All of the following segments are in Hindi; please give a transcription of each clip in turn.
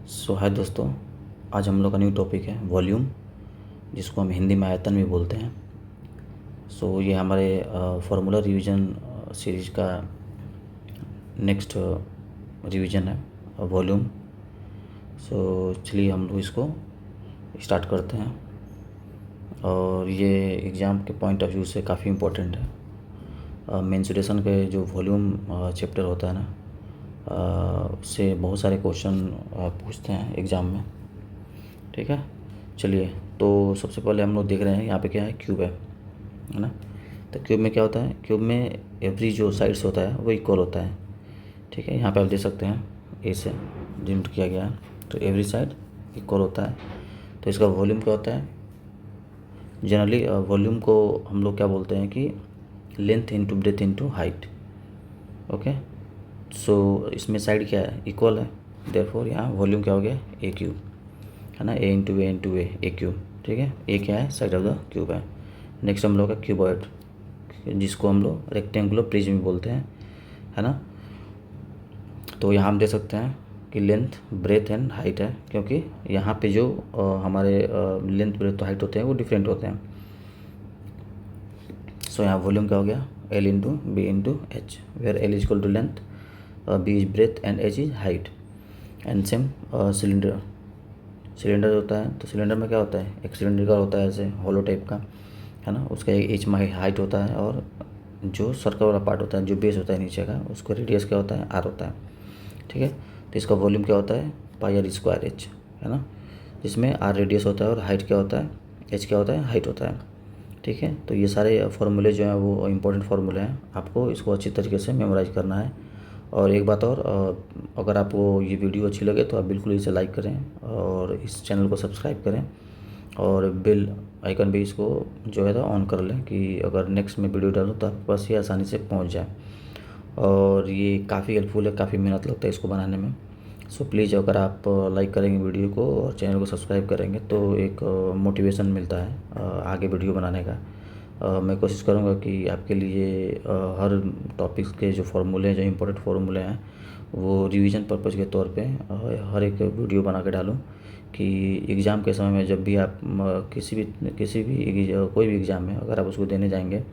सो हाय दोस्तों, आज हम लोग का न्यू टॉपिक है वॉल्यूम, जिसको हम हिंदी में आयतन भी बोलते हैं। सो ये हमारे फार्मूला रिवीजन सीरीज का नेक्स्ट रिवीजन है वॉल्यूम। सो चलिए हम लोग इसको स्टार्ट करते हैं। और ये एग्ज़ाम के पॉइंट ऑफ व्यू से काफ़ी इम्पोर्टेंट है। मेंसुरेशन के जो वॉल्यूम चैप्टर होता है ना, उससे बहुत सारे क्वेश्चन पूछते हैं एग्ज़ाम में। ठीक है, चलिए। तो सबसे पहले हम लोग देख रहे हैं यहाँ पे क्या है, क्यूब है ना। तो क्यूब में क्या होता है, क्यूब में एवरी जो साइड्स होता है वो इक्वल होता है। ठीक है, यहाँ पे आप देख सकते हैं ए से डिनोट किया गया है, तो एवरी साइड इक्वल होता है। तो इसका वॉल्यूम क्या होता है, जनरली वॉल्यूम को हम लोग क्या बोलते हैं कि length into breadth into height. Okay, so इसमें साइड क्या है, इक्वल है, देयरफॉर यहाँ वॉल्यूम क्या हो गया, ए क्यूब है ना, ए इंटू ए क्यूब। ठीक है, ए क्या है, साइड ऑफ द क्यूब है। नेक्स्ट हम लोग का क्यूबॉइड, जिसको हम लोग रेक्टेंगुलर प्रिज्म भी बोलते हैं, है ना। तो यहाँ हम देख सकते हैं कि लेंथ ब्रेथ एंड हाइट है, क्योंकि यहाँ पे जो हमारे लेंथ ब्रेथ तो हाइट होते हैं वो डिफरेंट होते हैं। सो यहाँ वॉल्यूम क्या हो गया, L into B into H, where L is equal to length, B is breadth and H is height. And same cylinder होता है, तो सिलेंडर में क्या होता है, एक सिलेंडर होता है ऐसे हॉलो टाइप का, है ना। उसका एक एच में हाइट होता है, और जो सर्कल वाला पार्ट होता है, जो बेस होता है नीचे का, उसका रेडियस क्या होता है, आर होता है। ठीक है, तो इसका वॉल्यूम क्या होता है, पाई आर स्क्वायर एच, है ना, जिसमें आर रेडियस होता है और हाइट क्या होता है, एच क्या होता है, हाइट होता है। ठीक है, तो ये सारे फार्मूले जो हैं वो इम्पोर्टेंट फार्मूले हैं, आपको इसको अच्छी तरीके से मेमोराइज करना है। और एक बात और, अगर आपको ये वीडियो अच्छी लगे तो आप बिल्कुल इसे लाइक करें और इस चैनल को सब्सक्राइब करें, और बेल आइकन भी इसको जो है ऑन कर लें, कि अगर नेक्स्ट में वीडियो डालूँ तो आपके पास ये आसानी से पहुंच जाए। और ये काफ़ी हेल्पफुल है, काफ़ी मेहनत लगता है इसको बनाने में। सो प्लीज़, अगर आप लाइक करेंगे वीडियो को और चैनल को सब्सक्राइब करेंगे तो एक मोटिवेशन मिलता है आगे वीडियो बनाने का। मैं कोशिश करूँगा कि आपके लिए हर टॉपिक्स के जो फार्मूले हैं, जो इम्पोर्टेंट फार्मूले हैं, वो रिवीजन पर्पज़ के तौर पे हर एक वीडियो बना के डालूँ, कि एग्ज़ाम के समय में जब भी आप कोई भी एग्ज़ाम में अगर आप उसको देने जाएंगे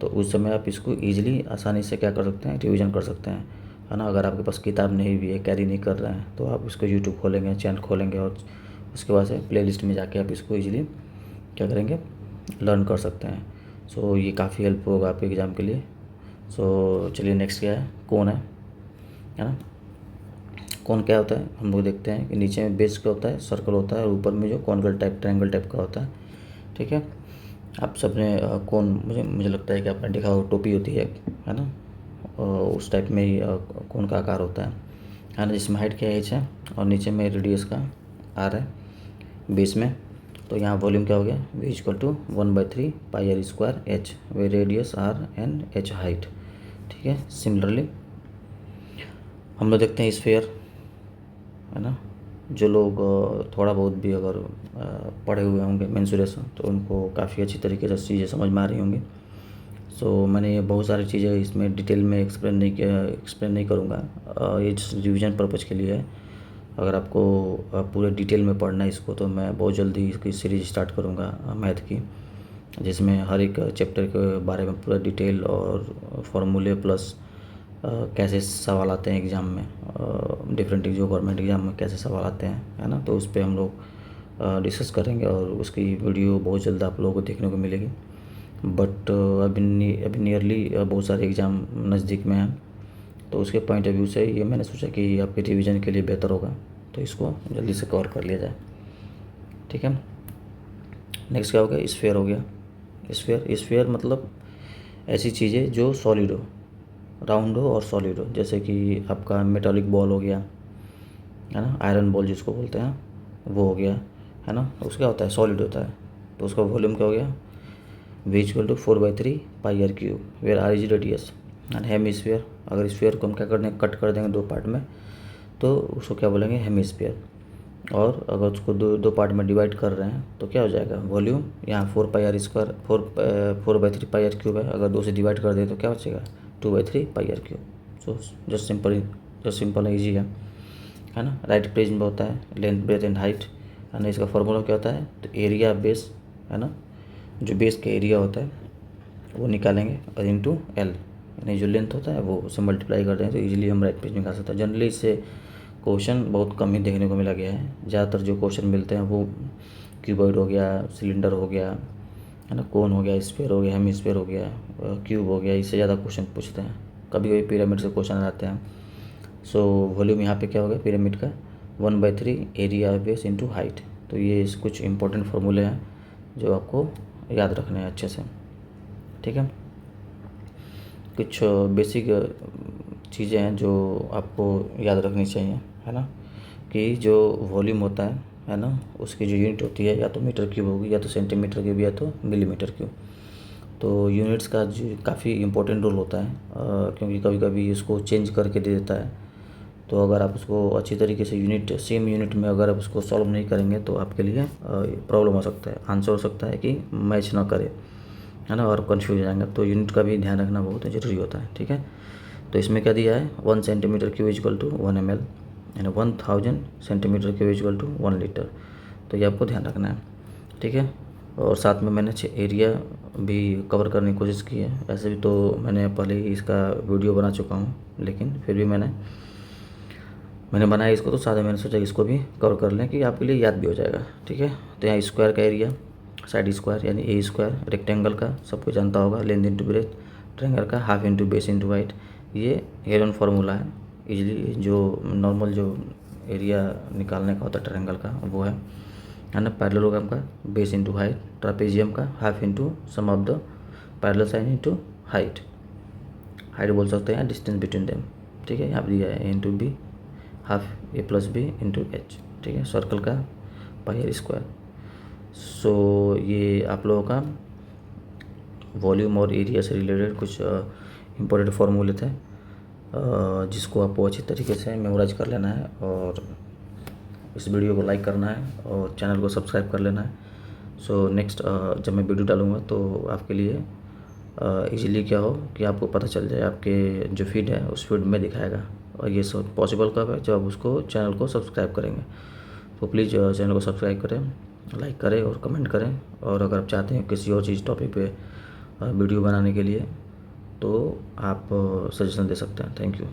तो उस समय आप इसको ईज़िली आसानी से क्या कर सकते हैं, रिवीजन कर सकते हैं, है ना। अगर आपके पास किताब नहीं भी है, कैरी नहीं कर रहे हैं, तो आप इसको यूट्यूब खोलेंगे, चैनल खोलेंगे, और उसके बाद से प्लेलिस्ट में जाके आप इसको ईज़िली क्या करेंगे, लर्न कर सकते हैं। सो ये काफ़ी हेल्प होगा आपके एग्ज़ाम के लिए। सो चलिए, नेक्स्ट क्या है, कोन है ना। कोन क्या होता है, हम लोग देखते हैं कि नीचे में बेस क्या होता है, सर्कल होता है, और ऊपर में जो कॉन्कल टाइप, ट्रायंगल टाइप का होता है। ठीक है, आप सबने कोन, मुझे लगता है कि आपने देखा होगा, टोपी होती है ना, उस टाइप में ही कोन का आकार होता है ना, जिसमें हाइट क्या एच है और नीचे में रेडियस का आर है बेस में। तो यहाँ वॉल्यूम क्या हो गया, V equal to 1/3 pi R square H, where radius R and H height. ठीक है, सिमिलरली हम लोग देखते हैं स्फीयर, है ना। जो लोग थोड़ा बहुत भी अगर पढ़े हुए होंगे मेंसुरेशन, तो उनको काफ़ी अच्छी तरीके से चीज़ें समझ में आ रही होंगी। सो मैंने ये बहुत सारी चीज़ें इसमें डिटेल में एक्सप्लेन नहीं करूँगा, ये रिवीजन पर्पज़ के लिए है। अगर आपको पूरे डिटेल में पढ़ना है इसको, तो मैं बहुत जल्दी इसकी सीरीज स्टार्ट करूँगा मैथ की, जिसमें हर एक चैप्टर के बारे में पूरा डिटेल और फार्मूले प्लस कैसे सवाल आते हैं एग्ज़ाम में, डिफरेंट जो गवर्नमेंट एग्ज़ाम में कैसे सवाल आते हैं, है ना। तो उस पर हम लोग डिस्कस करेंगे, और उसकी वीडियो बहुत जल्द आप लोगों को देखने को मिलेगी। बट अभी नियरली बहुत सारे एग्ज़ाम नज़दीक में हैं, तो उसके पॉइंट ऑफ व्यू से ये मैंने सोचा कि आपके रिवीजन के लिए बेहतर होगा, तो इसको जल्दी से कवर कर लिया जाए। ठीक है, नेक्स्ट क्या हो गया, स्फीयर हो गया। स्फीयर मतलब ऐसी चीज़ें जो सॉलिड हो, राउंड हो और सॉलिड हो, जैसे कि आपका मेटालिक बॉल हो गया, है ना, आयरन बॉल जिसको बोलते हैं, वो हो गया, है ना। उसका क्या होता है, सॉलिड होता है, तो उसका वॉल्यूम क्या हो गया, V equal to 4/3 pi are cube, where R is radius and hemisphere. अगर स्फीयर को हम क्या कर देंगे, कट कर देंगे दो पार्ट में, तो उसको क्या बोलेंगे, हेमिस्फीयर। और अगर उसको दो पार्ट में डिवाइड कर रहे हैं तो क्या हो जाएगा, वॉल्यूम यहाँ 4 4/3 पाई आर क्यूब है, अगर 2 से डिवाइड कर दें तो क्या बचेगा, 2/3 pi are cube. So just simple है, ईजी है। है ना। राइट प्रिज्म होता है लेंथ ब्रेथ एंड हाइट, है ना। इसका फॉर्मूला क्या होता है, तो एरिया बेस, है ना, जो बेस का एरिया होता है वो निकालेंगे और इंटू एल, यानी जो लेंथ होता है वो उससे मल्टीप्लाई कर दें तो इजीली हम राइट प्रिज्म निकाल सकते हैं। जनरली इससे क्वेश्चन बहुत कम ही देखने को मिला गया है। ज़्यादातर जो क्वेश्चन मिलते हैं वो क्यूबॉइड हो गया, सिलेंडर हो गया, है ना, कोन हो गया, स्फीयर हो गया, हेमिस्फीयर हो गया, क्यूब हो गया, इससे ज़्यादा क्वेश्चन पूछते हैं। कभी कभी पिरामिड से क्वेश्चन आते हैं। सो वॉल्यूम यहाँ पे क्या होगा पिरामिड का 1/3 एरिया बेस इंटू हाइट। तो ये कुछ इंपॉर्टेंट फार्मूले हैं जो आपको याद रखने हैं अच्छे से, ठीक है। कुछ बेसिक चीज़ें हैं जो आपको याद रखनी चाहिए, है ना, कि जो वॉल्यूम होता है ना, उसकी जो यूनिट होती है या तो मीटर क्यूब होगी, या तो सेंटीमीटर क्यूब, या तो मिलीमीटर क्यूब। तो यूनिट्स का जो काफ़ी इम्पोर्टेंट रोल होता है, क्योंकि कभी कभी इसको चेंज करके दे देता है। तो अगर आप उसको अच्छी तरीके से यूनिट, सेम यूनिट में अगर आप उसको सॉल्व नहीं करेंगे तो आपके लिए प्रॉब्लम हो सकता है, आंसर हो सकता है कि मैच ना करे, है ना, और कन्फ्यूज हो जाएंगे। तो यूनिट का भी ध्यान रखना बहुत ज़रूरी होता है, ठीक है। तो इसमें क्या दिया है, 1 centimetre cube equal to 1 ml, यानी 1000 centimetre cube equal to 1 litre. तो ये आपको ध्यान रखना है, ठीक है। और साथ में मैंने एरिया भी कवर करने की कोशिश की है। ऐसे भी तो मैंने पहले ही इसका वीडियो बना चुका हूँ, लेकिन फिर भी मैंने बनाया इसको, तो साथ में मैंने सोचा इसको भी कवर कर लें कि आपके लिए याद भी हो जाएगा, ठीक है। तो यहाँ स्क्वायर का एरिया, साइड स्क्वायर यानी ए स्क्वायर, रेक्टेंगल का सबको जानता होगा, लेंथ इंटू ब्रेथ, ट्रायंगल का half into base into height. ये हेरन फार्मूला है, इजीली जो नॉर्मल जो एरिया निकालने का होता है ट्रायंगल का वो है ना। पैरेललोग्राम का बेस इंटू हाइट, ट्रापेजियम का half into sum of the parallel साइन इंटू हाइट, हाइट बोल सकते हैं डिस्टेंस बिटवीन देम, ठीक है। यहाँ पर दिया है ए into be half A plus B into H, ठीक है। सर्कल का पाई आर स्क्वायर। सो ये आप लोगों का वॉल्यूम और एरिया से रिलेटेड कुछ इम्पोर्टेंट फार्मूले थे, जिसको आपको अच्छी तरीके से मेमोराइज कर लेना है, और इस वीडियो को लाइक करना है और चैनल को सब्सक्राइब कर लेना है। सो नेक्स्ट जब मैं वीडियो डालूँगा तो आपके लिए इजीली क्या हो कि आपको पता चल जाए, आपके जो फीड है उस फीड में दिखाएगा। और ये सब पॉसिबल कब है, जब आप उसको चैनल को सब्सक्राइब करेंगे। तो प्लीज़ चैनल को सब्सक्राइब करें, लाइक करें और कमेंट करें। और अगर आप चाहते हैं किसी और चीज़ टॉपिक पे वीडियो बनाने के लिए तो आप सजेशन दे सकते हैं। Thank you.